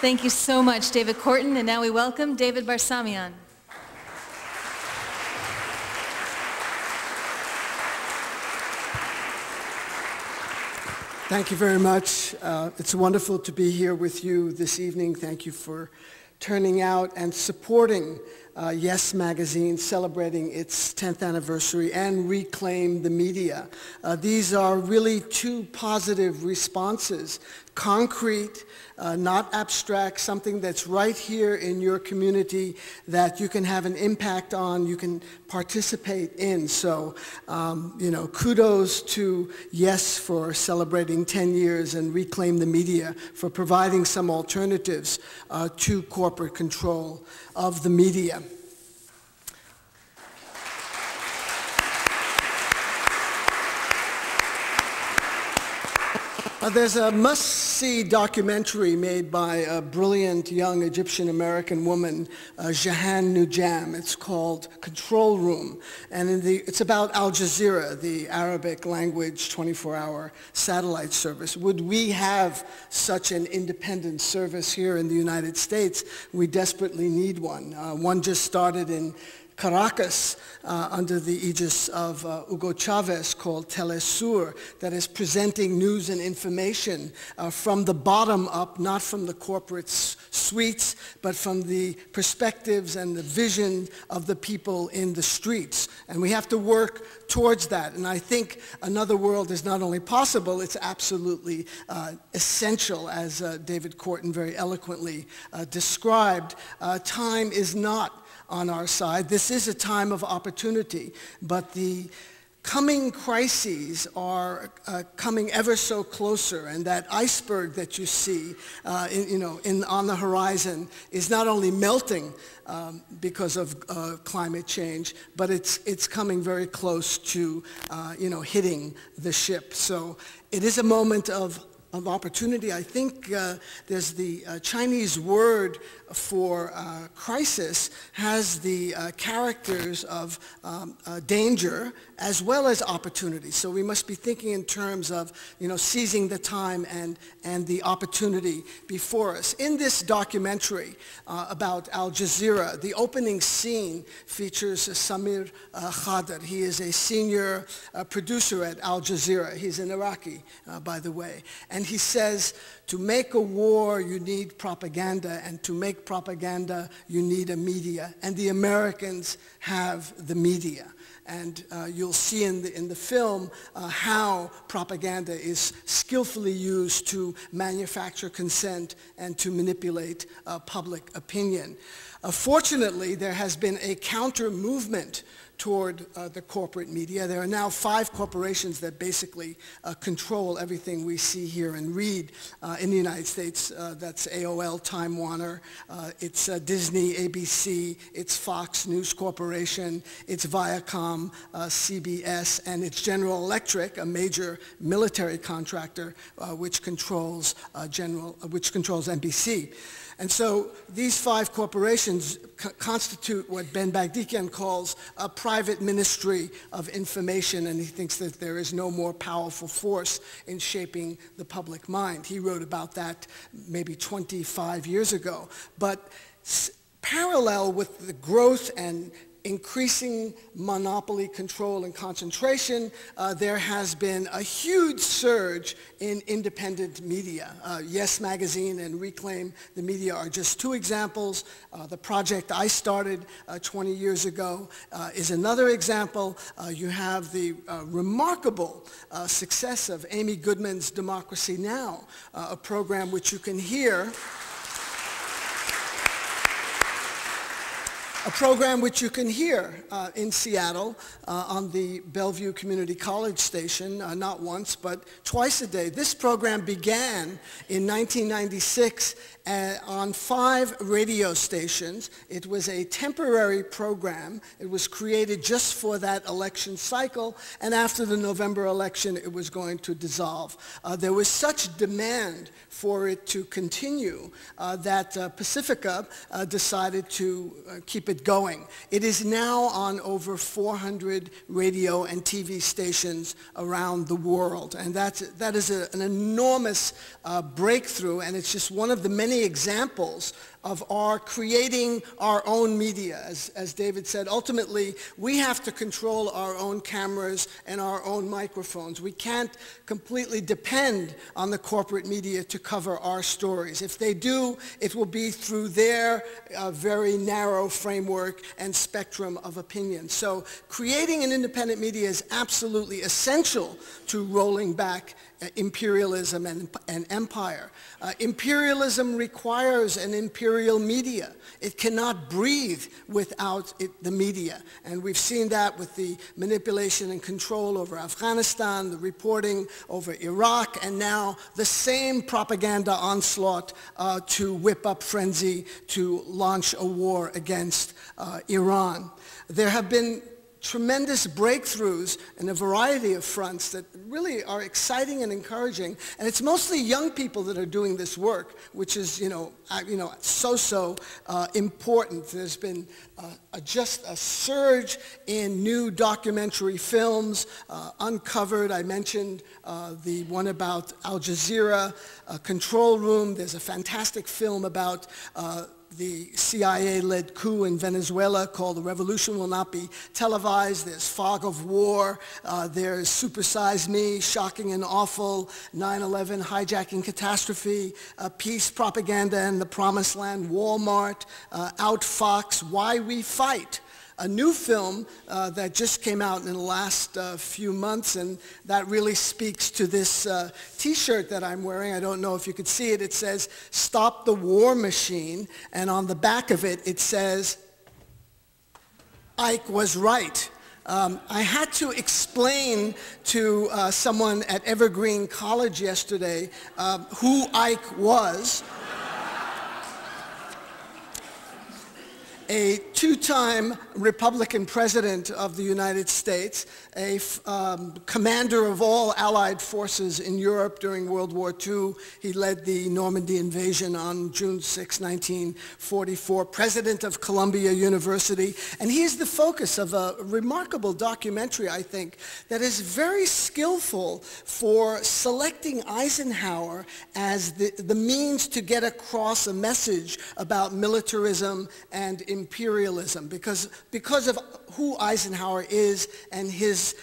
Thank you so much, David Korten. And now we welcome David Barsamian. Thank you very much. It's wonderful to be here with you this evening. Thank you for turning out and supporting Yes Magazine, celebrating its 10th anniversary, and Reclaim the Media. These are really two positive responses, concrete, not abstract, something that's right here in your community that you can have an impact on, you can participate in. So, kudos to Yes for celebrating 10 years and Reclaim the Media for providing some alternatives to corporate control of the media. There's a must-see documentary made by a brilliant young Egyptian-American woman, Jahan Nujam. It's called Control Room, and it's about Al Jazeera, the Arabic language 24-hour satellite service. Would we have such an independent service here in the United States? We desperately need one. One just started in Caracas under the aegis of Hugo Chavez called Telesur, that is presenting news and information from the bottom up, not from the corporate suites, but from the perspectives and the vision of the people in the streets. And we have to work towards that. And I think another world is not only possible, it's absolutely essential, as David Korten very eloquently described. Time is not on our side. This is a time of opportunity, but the coming crises are coming ever so closer, and that iceberg that you see on the horizon is not only melting because of climate change, but it's coming very close to hitting the ship. So it is a moment of opportunity. I think there's the Chinese word for crisis has the characters of danger as well as opportunity. So we must be thinking in terms of seizing the time and the opportunity before us. In this documentary about Al Jazeera, the opening scene features Samir Khader. He is a senior producer at Al Jazeera. He's an Iraqi, by the way. And he says, to make a war, you need propaganda, and to make propaganda, you need a media. And the Americans have the media. And you'll see in the film how propaganda is skillfully used to manufacture consent and to manipulate public opinion. Fortunately, there has been a counter-movement toward the corporate media. There are now 5 corporations that basically control everything we see, hear, and read in the United States. That's AOL, Time Warner, it's Disney, ABC, it's Fox News Corporation, it's Viacom, CBS, and it's General Electric, a major military contractor, which controls NBC. And so these 5 corporations constitute what Ben Bagdikian calls a private ministry of information, and he thinks that there is no more powerful force in shaping the public mind. He wrote about that maybe 25 years ago. But parallel with the growth and increasing monopoly control and concentration, there has been a huge surge in independent media. Yes Magazine and Reclaim the Media are just 2 examples. The project I started 20 years ago is another example. You have the remarkable success of Amy Goodman's Democracy Now!, a program which you can hear in Seattle on the Bellevue Community College station, not once, but twice a day. This program began in 1996 on 5 radio stations. It was a temporary program. It was created just for that election cycle, and after the November election, it was going to dissolve. There was such demand for it to continue that Pacifica decided to keep it going. It is now on over 400 radio and TV stations around the world, and that is an enormous breakthrough, and it's just one of the many many examples of our creating our own media. As David said, ultimately, we have to control our own cameras and our own microphones. We can't completely depend on the corporate media to cover our stories. If they do, it will be through their very narrow framework and spectrum of opinion. So creating an independent media is absolutely essential to rolling back imperialism and empire. Imperialism requires an imperial media. It cannot breathe without the media. And we've seen that with the manipulation and control over Afghanistan, the reporting over Iraq, and now the same propaganda onslaught to whip up frenzy to launch a war against Iran. There have been tremendous breakthroughs in a variety of fronts that really are exciting and encouraging, and it's mostly young people that are doing this work, which is so important. There's been just a surge in new documentary films uncovered. I mentioned the one about Al Jazeera, Control Room. There's a fantastic film about the CIA-led coup in Venezuela called The Revolution Will Not Be Televised. There's Fog of War. There's Super Size Me, Shocking and Awful, 9/11 Hijacking Catastrophe, Peace Propaganda in the Promised Land, Walmart, Outfox, Why We Fight. A new film that just came out in the last few months, and that really speaks to this t-shirt that I'm wearing. I don't know if you could see it. It says, "Stop the War Machine," and on the back of it, it says, "Ike was right." I had to explain to someone at Evergreen College yesterday who Ike was. A two-time Republican president of the United States, a commander of all Allied forces in Europe during World War II. He led the Normandy invasion on June 6, 1944, president of Columbia University. And he is the focus of a remarkable documentary, I think, that is very skillful for selecting Eisenhower as the means to get across a message about militarism and imperialism, because of who Eisenhower is and his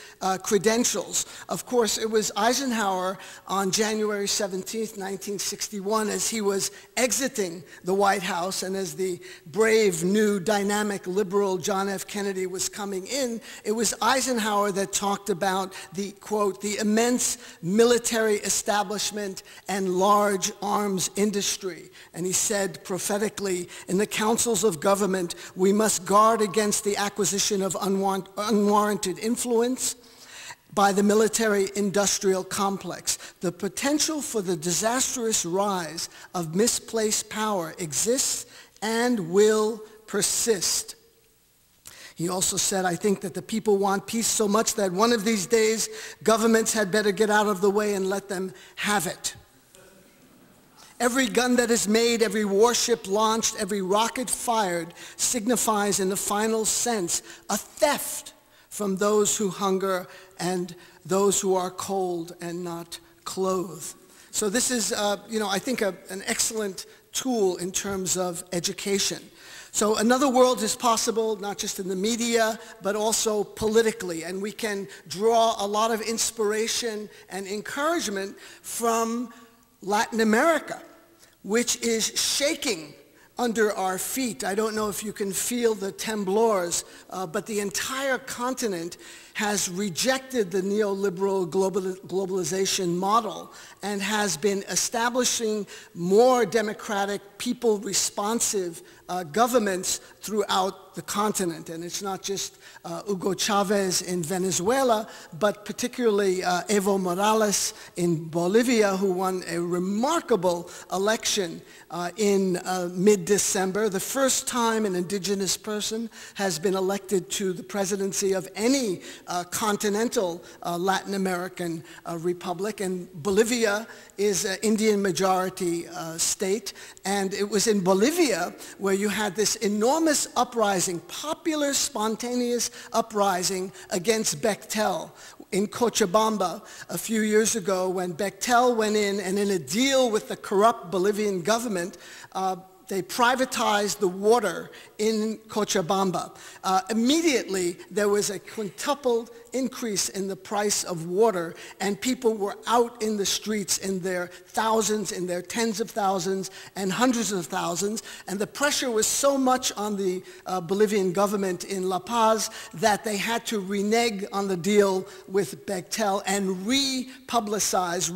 credentials. Of course, it was Eisenhower on January 17th, 1961, as he was exiting the White House and as the brave, new, dynamic, liberal John F. Kennedy was coming in, it was Eisenhower that talked about the, quote, "the immense military establishment and large arms industry." And he said prophetically, "In the councils of government, we must guard against the acquisition of unwarranted influence by the military-industrial complex. The potential for the disastrous rise of misplaced power exists and will persist." He also said, "I think that the people want peace so much that one of these days governments had better get out of the way and let them have it. Every gun that is made, every warship launched, every rocket fired signifies in the final sense a theft from those who hunger and those who are cold and not clothed." So this is, I think an excellent tool in terms of education. So another world is possible, not just in the media, but also politically. And we can draw a lot of inspiration and encouragement from Latin America, which is shaking under our feet. I don't know if you can feel the temblors, but the entire continent has rejected the neoliberal globalization model and has been establishing more democratic, people-responsive governments throughout the continent. And it's not just Hugo Chavez in Venezuela, but particularly Evo Morales in Bolivia, who won a remarkable election in mid-December. The first time an indigenous person has been elected to the presidency of any continental Latin American republic. And Bolivia is an Indian majority state. And it was in Bolivia where you had this enormous uprising, popular, spontaneous uprising against Bechtel in Cochabamba a few years ago, when Bechtel went in, and in a deal with the corrupt Bolivian government, they privatized the water in Cochabamba. Immediately, there was a quintupled increase in the price of water, and people were out in the streets in their thousands, in their tens of thousands, and hundreds of thousands. And the pressure was so much on the Bolivian government in La Paz that they had to renege on the deal with Bechtel and re-publicize,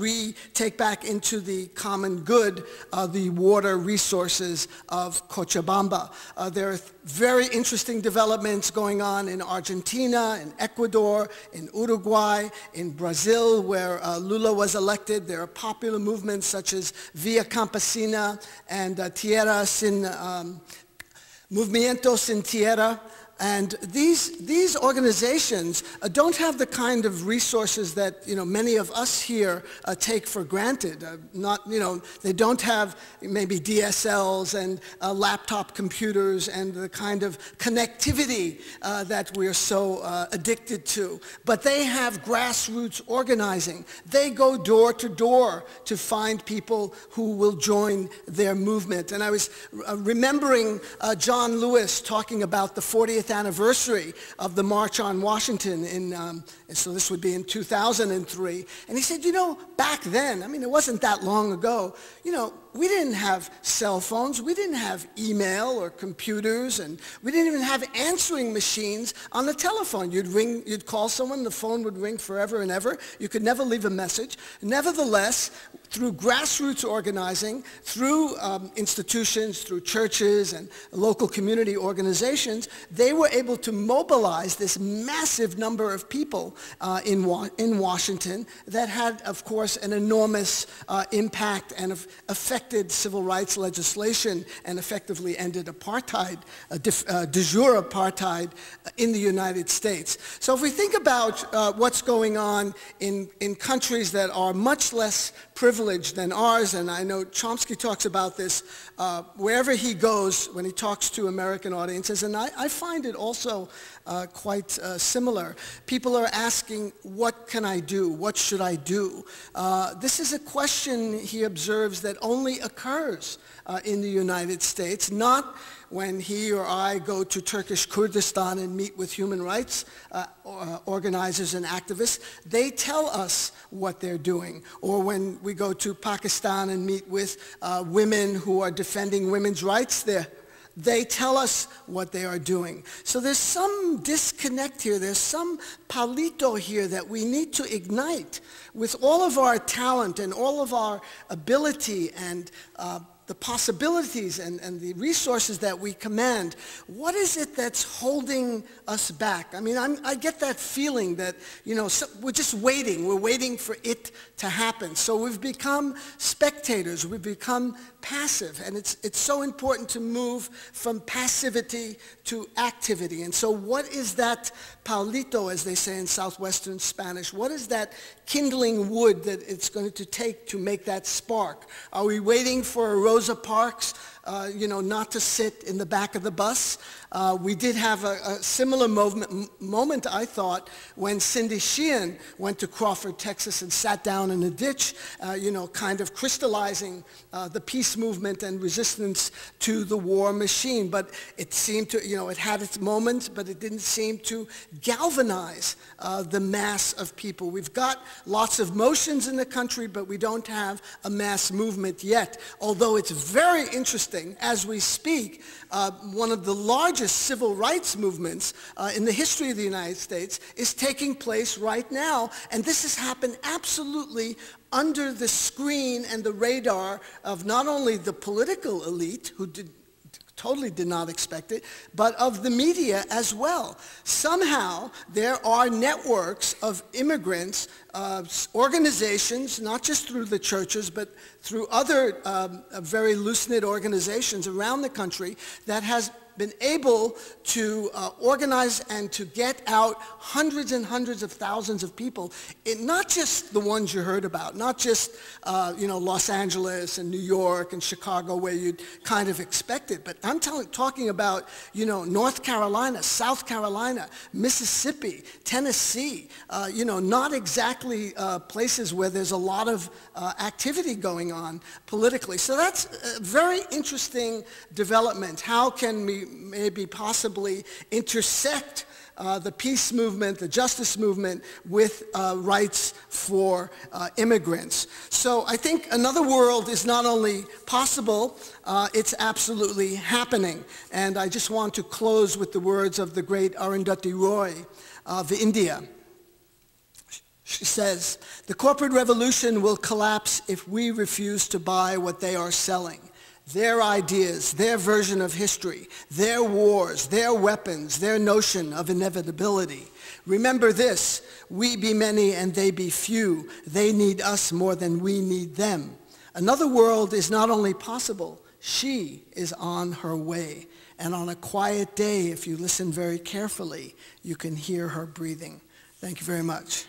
take back into the common good the water resources of Cochabamba. There are very interesting developments going on in Argentina, in Ecuador, in Uruguay, in Brazil, where Lula was elected. There are popular movements such as Via Campesina and Tierra Sin, Movimiento Sin Tierra. And these organizations don't have the kind of resources that many of us here take for granted. They don't have maybe DSLs and laptop computers and the kind of connectivity that we're so addicted to. But they have grassroots organizing. They go door to door to find people who will join their movement. And I was remembering John Lewis talking about the 40th anniversary of the March on Washington so this would be in 2003. And he said, back then, it wasn't that long ago, we didn't have cell phones, we didn't have email or computers, and we didn't even have answering machines on the telephone. You'd call someone, the phone would ring forever and ever. You could never leave a message. Nevertheless, through grassroots organizing, through institutions, through churches and local community organizations, they were able to mobilize this massive number of people in Washington that had, of course, an enormous impact and affected civil rights legislation and effectively ended apartheid, de jure apartheid in the United States. So if we think about what's going on in countries that are much less privileged than ours, and I know Chomsky talks about this wherever he goes when he talks to American audiences, and I find it also quite similar. People are asking, what can I do? What should I do? This is a question, he observes, that only occurs in the United States, not when he or I go to Turkish Kurdistan and meet with human rights organizers and activists. They tell us what they're doing. Or when we go to Pakistan and meet with women who are defending women's rights there, they tell us what they are doing. So there's some disconnect here. There's some palito here that we need to ignite with all of our talent and all of our ability and the possibilities and the resources that we command. What is it that's holding us back? I get that feeling that, we're just waiting. We're waiting for it to happen. So we've become spectators. We've become passive. And it's so important to move from passivity to activity. And so what is that palito, as they say in Southwestern Spanish? What is that kindling wood that it's going to take to make that spark? Are we waiting for Rosa Parks, not to sit in the back of the bus? We did have a similar moment, I thought, when Cindy Sheehan went to Crawford, Texas, and sat down in a ditch, kind of crystallizing the peace movement and resistance to the war machine. But it seemed to, it had its moments, but it didn't seem to galvanize the mass of people. We've got lots of motions in the country, but we don't have a mass movement yet. Although it's very interesting, as we speak, one of the largest civil rights movements in the history of the United States is taking place right now. And this has happened absolutely under the screen and the radar of not only the political elite, who totally did not expect it, but of the media as well. Somehow, there are networks of immigrants, organizations, not just through the churches, but through other very loose-knit organizations around the country that has been able to organize and to get out hundreds and hundreds of thousands of people, not just the ones you heard about, not just Los Angeles and New York and Chicago where you'd kind of expect it, but I'm talking about North Carolina, South Carolina, Mississippi, Tennessee, not exactly places where there's a lot of activity going on politically. So that's a very interesting development. How can we maybe possibly intersect the peace movement, the justice movement with rights for immigrants? So I think another world is not only possible, it's absolutely happening. And I just want to close with the words of the great Arundhati Roy of India. She says, "The corporate revolution will collapse if we refuse to buy what they are selling. Their ideas, their version of history, their wars, their weapons, their notion of inevitability. Remember this, we be many and they be few. They need us more than we need them. Another world is not only possible, she is on her way. And on a quiet day, if you listen very carefully, you can hear her breathing." Thank you very much.